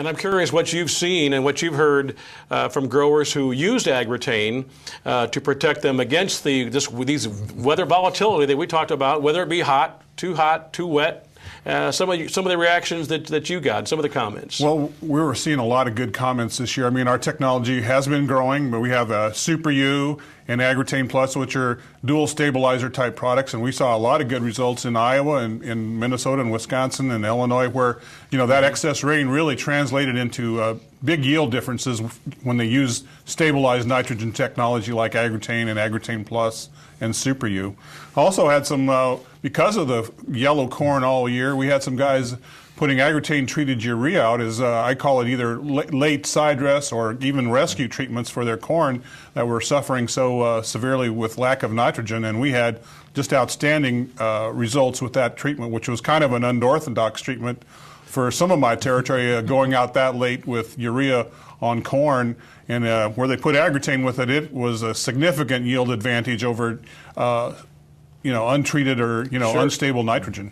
And I'm curious what you've seen and what you've heard from growers who used AGROTAIN to protect them against these weather volatility that we talked about, whether it be hot, too wet. Some of the reactions that you got, some of the comments. Well, we were seeing a lot of good comments this year. I mean, our technology has been growing, but we have Super U and AGROTAIN Plus, which are dual stabilizer type products, and we saw a lot of good results in Iowa and in Minnesota and Wisconsin and Illinois, where that excess rain really translated into big yield differences when they use stabilized nitrogen technology like AGROTAIN and AGROTAIN Plus and Super U. Also had some, because of the yellow corn all year, we had some guys putting AGROTAIN treated urea out as, I call it either late side dress or even rescue treatments for their corn that were suffering so severely with lack of nitrogen. And we had just outstanding results with that treatment, which was kind of an unorthodox treatment for some of my territory, going out that late with urea on corn. And where they put AGROTAIN with it, it was a significant yield advantage over untreated or unstable nitrogen.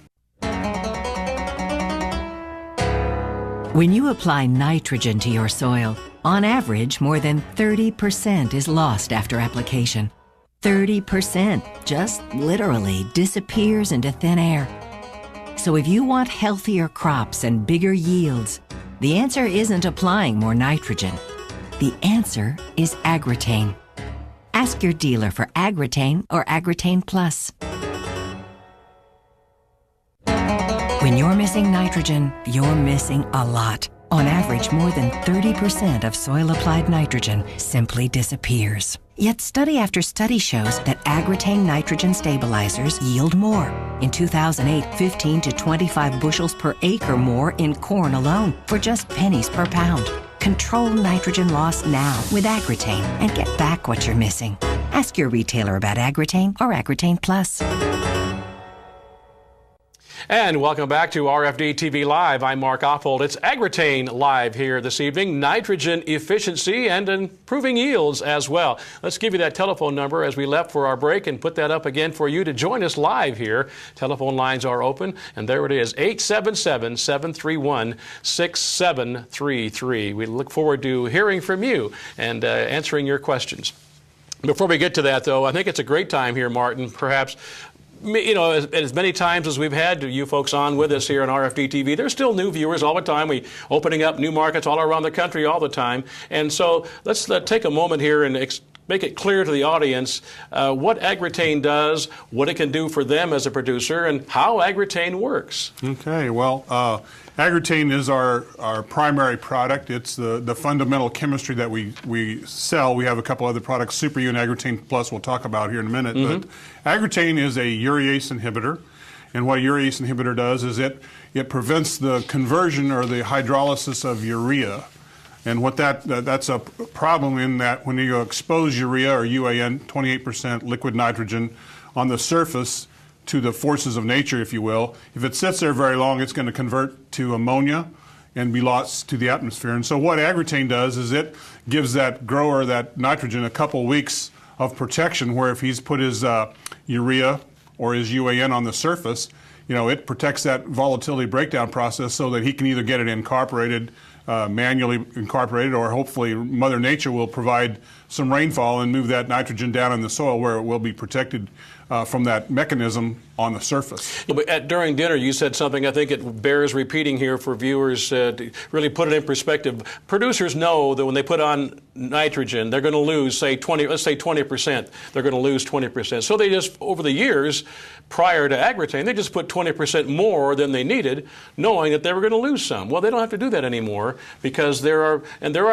When you apply nitrogen to your soil, on average, more than 30% is lost after application. 30% just literally disappears into thin air. So if you want healthier crops and bigger yields, the answer isn't applying more nitrogen. The answer is AGROTAIN. Ask your dealer for AGROTAIN or AGROTAIN Plus. When you're missing nitrogen, you're missing a lot. On average, more than 30% of soil-applied nitrogen simply disappears. Yet study after study shows that AGROTAIN nitrogen stabilizers yield more. In 2008, 15 to 25 bushels per acre more in corn alone for just pennies per pound. Control nitrogen loss now with AGROTAIN and get back what you're missing. Ask your retailer about AGROTAIN or AGROTAIN Plus. And welcome back to RFD-TV Live. I'm Mark Oppold. It's AGROTAIN Live here this evening. Nitrogen efficiency and improving yields as well. Let's give you that telephone number as we left for our break and put that up again for you to join us live here. Telephone lines are open, and there it is, 877-731-6733. We look forward to hearing from you and answering your questions. Before we get to that, though, I think it's a great time here, Martin, perhaps. As many times as we've had you folks on with us here on RFD-TV, there's still new viewers all the time. We're opening up new markets all around the country all the time. And so let's take a moment here and make it clear to the audience what AGROTAIN does, what it can do for them as a producer, and how AGROTAIN works. Okay, well, AGROTAIN is our primary product. It's the fundamental chemistry that we sell. We have a couple other products, Super U and AGROTAIN Plus, we'll talk about here in a minute. But AGROTAIN is a urease inhibitor. And what a urease inhibitor does is it prevents the conversion or the hydrolysis of urea. And what that's a problem in that when you expose urea or UAN, 28% liquid nitrogen, on the surface to the forces of nature, if you will, if it sits there very long, it's going to convert to ammonia and be lost to the atmosphere. And so what AGROTAIN does is it gives that grower that nitrogen a couple weeks of protection, where if he's put his urea or his UAN on the surface, it protects that volatility breakdown process so that he can either get it incorporated, manually incorporated, or hopefully Mother Nature will provide some rainfall and move that nitrogen down in the soil where it will be protected from that mechanism on the surface. During dinner, you said something I think it bears repeating here for viewers to really put it in perspective. Producers know that when they put on nitrogen, they're going to lose, let's say 20%. They're going to lose 20%. So they just, over the years, prior to AGROTAIN, they just put 20% more than they needed, knowing that they were going to lose some. Well, they don't have to do that anymore, because there are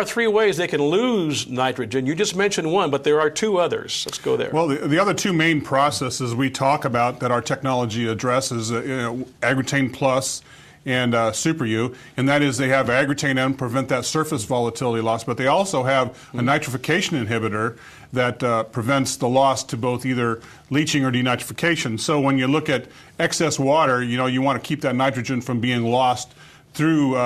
three ways they can lose nitrogen. You just mentioned one, but there are two others. Let's go there. Well, the other two main processes we talk about that our technology addresses, AGROTAIN Plus and Super U, and that is they have AGROTAIN and prevent that surface volatility loss, but they also have a nitrification inhibitor that prevents the loss to both either leaching or denitrification. So when you look at excess water, you want to keep that nitrogen from being lost through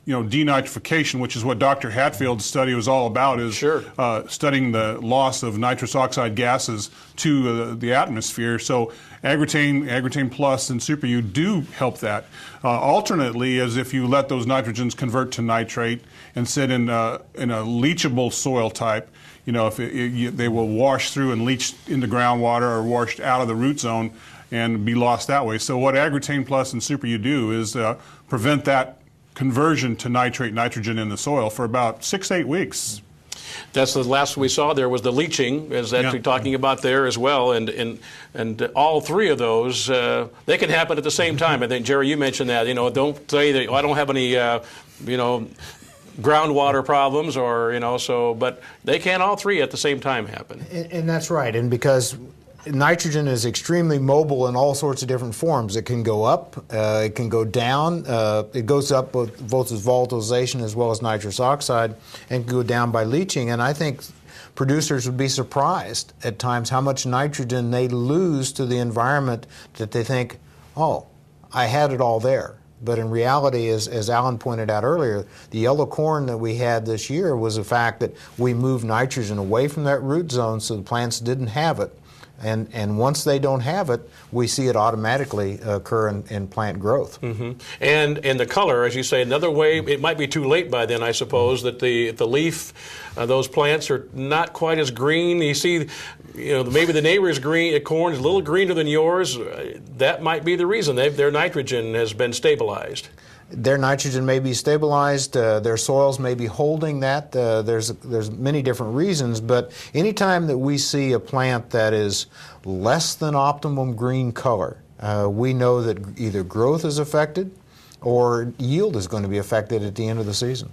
denitrification, which is what Dr. Hatfield's study was all about, is Sure. Studying the loss of nitrous oxide gases to the atmosphere. So AGROTAIN Plus, and Super U do help that. Alternately, as if you let those nitrogens convert to nitrate and sit in a leachable soil type, if they will wash through and leach into groundwater or washed out of the root zone and be lost that way. So what AGROTAIN Plus and Super U do is prevent that conversion to nitrate nitrogen in the soil for about 6 to 8 weeks. That's the last we saw there was the leaching, as that you're talking about there as well, and all three of those, they can happen at the same time. I think, Jerry, you mentioned that. Don't say that, I don't have any, groundwater problems but they can all three at the same time happen. And that's right, and because nitrogen is extremely mobile in all sorts of different forms. It can go up, it can go down, it goes up both as volatilization as well as nitrous oxide, and can go down by leaching. And I think producers would be surprised at times how much nitrogen they lose to the environment that they think, oh, I had it all there. But in reality, as Alan pointed out earlier, the yellow corn that we had this year was the fact that we moved nitrogen away from that root zone so the plants didn't have it. And once they don't have it, we see it automatically occur in plant growth. Mm-hmm. And the color, as you say, another way, it might be too late by then, I suppose, that the leaf, those plants are not quite as green. You see, maybe the neighbor's corn is a little greener than yours. That might be the reason. Their nitrogen has been stabilized. Their nitrogen may be stabilized, their soils may be holding that. There's many different reasons, but anytime that we see a plant that is less than optimum green color, we know that either growth is affected or yield is going to be affected at the end of the season.